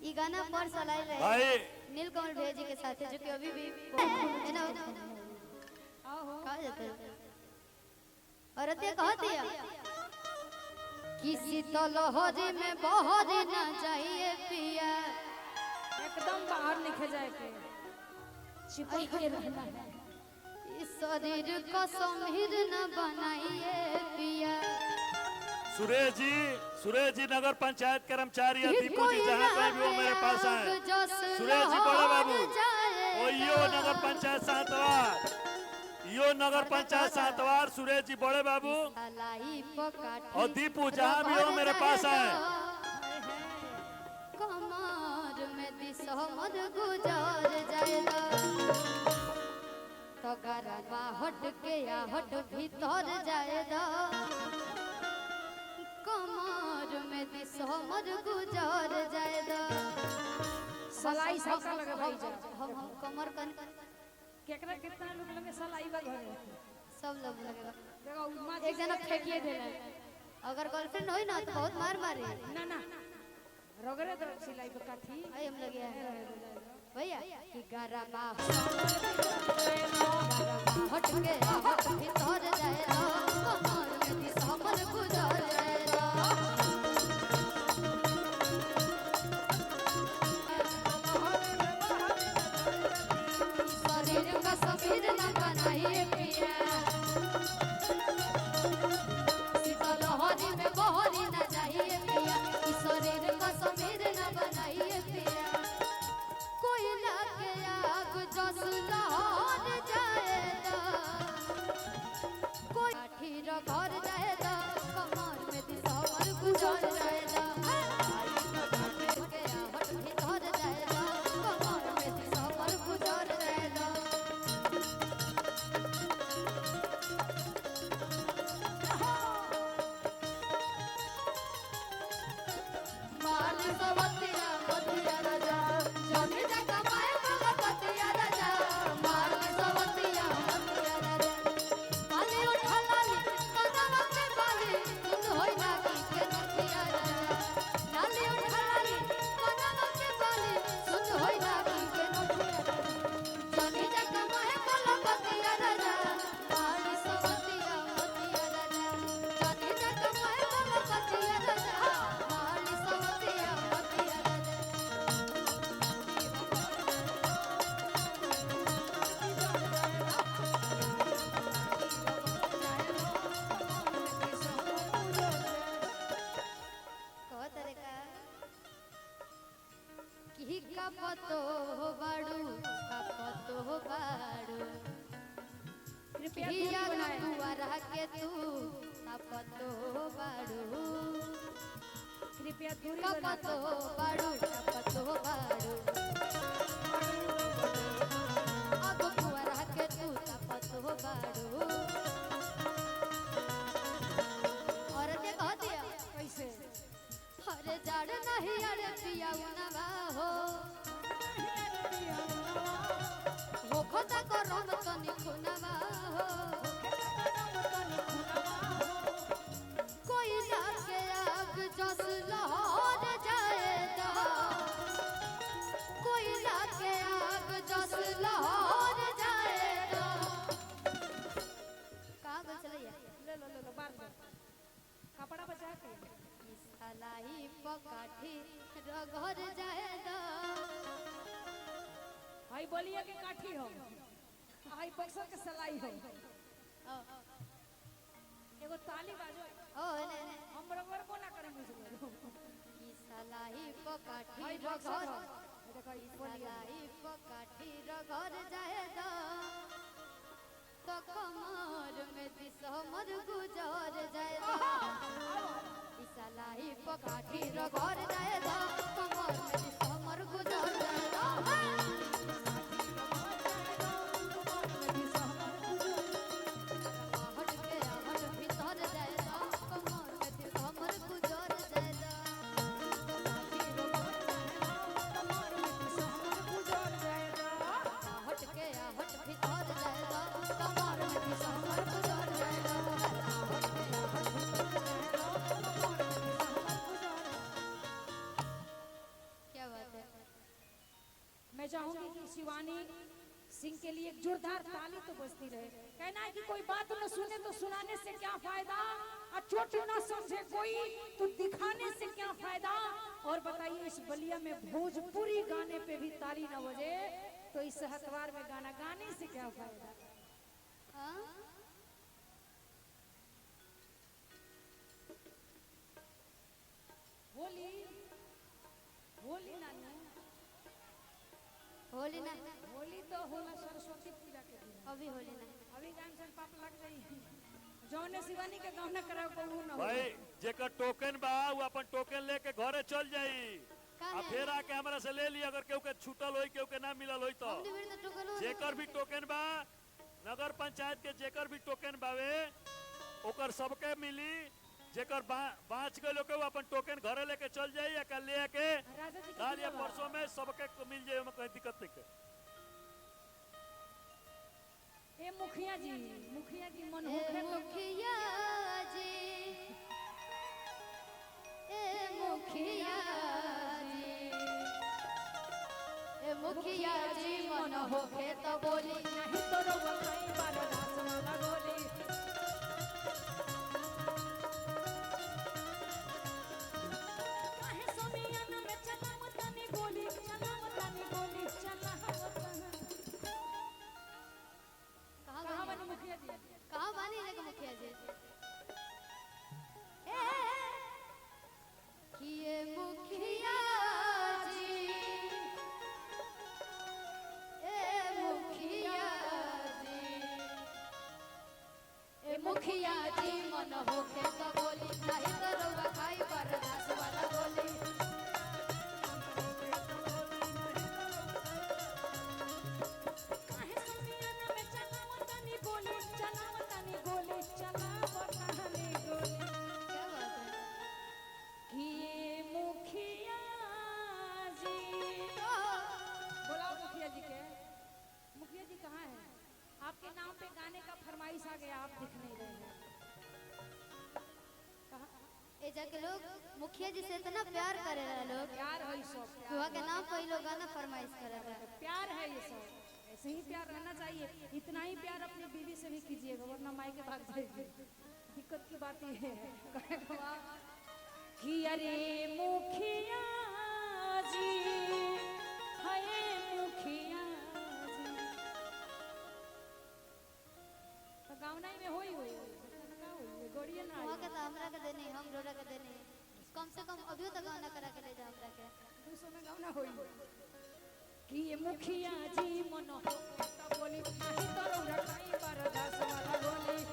ये गाना पर चलाए रहे भाई नीलकमल भैया जी के साथ है, जो कि अभी भी है ना कहा जाता है और अत्या कहती है किसी तो लहरी में बहरी ना चाहिए पिया एकदम बाहर लिखे जाए के चिपक के रहना है। इस शरीर को समीर न बनाइए पिया। सुरेश जी नगर पंचायत कर्मचारी या दीपू जी जहाँ कहीं भी हो मेरे पास आए। सुरेश जी बड़े बाबू ओ यो नगर पंचायत सातवार, यो नगर पंचायत सातवार सुरेश जी बड़े बाबू और दीपू जहाँ भी हो मेरे पास आए। कमर में दिसमर गुजार जाएगा तो गरबा हट के या हट भीतर जाएगा कमर में दिसमर गुजार जाएगा। सलाई सबका लगे भाई जा हम कमर कन केकरा कितना लोग लगे सलाई बा घरे सब लोग लगेगा। देखो उमा एक जना फेंकिए देला अगर गर्लफ्रेंड होई ना तो बहुत मार मारे ना ना रगड़े तो सिलाई पे काठी आई हम लगे भैया कि गरबा हट के हट भीतर जाएगा कमर में दिसमर गुजार जाएगा। शरीर का समीर न बनाइए पिया शीतल लहरी में बहरी न जाइए पिया शरीर का समीर न बनाइए पिया। कोयला के आग जस लहर जाएगा कोई काठीर घर जाएगा कमर में दिसमर गुजार जाएगा। हट भीतर जाएगा कमर में दिसमर गुजार जाएगा। माल सवतिया मतिया राजा जमी जगह माय बोला पतिया राजा माल सवतिया मतिया राजा माली उठा लाली कदम के बाली तुम होई ना की के नतिया राजा लाली उठा लाली कदम के बाली तुम होई ना की के नतिया राजा जमी जगह माय बोला पतिया राजा माल सवतिया मतिया राजा जमी जगह माय बोला पतिया राजा माल सवतिया मतिया राजा। कहत रे का की का पतो बाड़ू का पतो बाड़ू कृपया पिया दूरी बनाए दुआरा के तू का पतो बाड़ू कृपया दूरी का बनाए पतो बाड़ू का पतो बाड़ू अब दुआरा के तू का पतो बाड़ू और ते कह दिया कैसे अरे जाड़ नहीं अरे पिया उनवा हो खोता करम तनी खुनवा हो कोयला के आग जस लहर जाएगा कोयला के आग जस लहर जाएगा। कहाँ गल चलैया ले बार दो कपड़ा बचा के सलाई पकाठी रगड़ जाएगा। भाई बोलिए के काठी हो आई बक्सर के सलाई हो एगो ताली बाजो ओ ने हम रगड़ को ना करे मुझे की सलाई पकाठी भाई बक्सर रगड़ हो देखो ई बोलिए सलाई पकाठी रगड़ जाएगा तो कमर में दिसमर गुजार जाएगा। सलाई पकाठी रगड़ जाएगा कमर में दिसमर गुजार जाएगा। हट के हट भीतर जाएगा कमर में दिसमर गुजार जाएगा। हट के हट भीतर जाएगा कमर में दिसमर गुजार जाएगा। मैं चाहूंगी कि शिवानी सिंह के लिए एक जोरदार ताली तो बजती रहे। कहना है कि कोई बात न सुने तो सुनाने से क्या फायदा, और चोट न समझे कोई तो दिखाने से क्या फायदा। और बताइए इस बलिया में भोजपुरी गाने पे भी ताली न बजे तो इस हथवार में गाना गाने से क्या फायदा। हाँ? होली होली नानी, होली ना, होली तो होला सरस्वती पूजा के दिन। अभी होली ना। अभी गान से पाप लग जाई। जौने शिवानी के गाना कराओ को ऊ न भाई जेकर टोकन बा वो अपन टोकन लेके घरे चल जाई काहे? आ फिर आके हमरा से ले ली। अगर केहू के छूटल होई केहू के ना मिलल होई तो हमने भी तो टोकन हो। जेकर भी टोकन बा नगर पंचायत के जेकर भी टोकन बावे ओकर सबके मिली। जेकर बाँच गए लोग अपन टोकन घरे लेके चल जाई या कल ले आके राजा जी कल या के परसों में सबके को मिल जाए। कोई दिक्कत नहीं है। ए मुखिया जी मन ए होखे तो मुखिया जी, ए मुखिया जी, ए मुखिया जी मन होखे तो बोली। नहीं तो रउआ कई बार दास वाला गोली। काहे समियाना में चलावत तनी गोली, चलावत तनी गोली, चलावत तनी। कहाँ बनी मुखिया जी? कहाँ बानी रे मुखिया जी? ए कि ये मुखिया जी, ए मुखिया जी, ए मुखिया जी मन होके तो बोली। नहीं तो रउआ खाई बरदास वाला गोली। काहे समियाना में चलावत तनी गोली, चलावत तनी गोली, चलावत तनी गोली। क्या बात है? कि ये मुखिया जी। बुलाओ मुखिया जी के। मुखिया जी कहाँ हैं? आपके नाम पे गाने का फरमाइश आ गया, आप दिख नहीं रहे हैं। कहाँ? ए जाके लोग मुखिया जी से इतना प्यार करे रहे लोग। प्यार है ये सब, सुहा के नाम पर ही लोग गाना फरमाइश करे रहे। प्यार है ये सब। ऐसे ही प्यार रहना चाहिए। इतना ही प्यार अपनी बीवी से भी कीजिएगा वरना माई के भाग जाएगी। दिक्कत की बात ये है कि अरे मुखिया जी, हाय मुखिया जी। तो गाँव में होई गोड़िया ना वहाँ के तो हमरा के देनी, हम रोड़ा के देनी। कम से कम अभी तक गाना करा के ले जा हमरा के। 200 में गाँव ना होई कि ये मुखिया जी मन हो तो बोली। नहीं तो रउआ कई बार दास वाला गोली।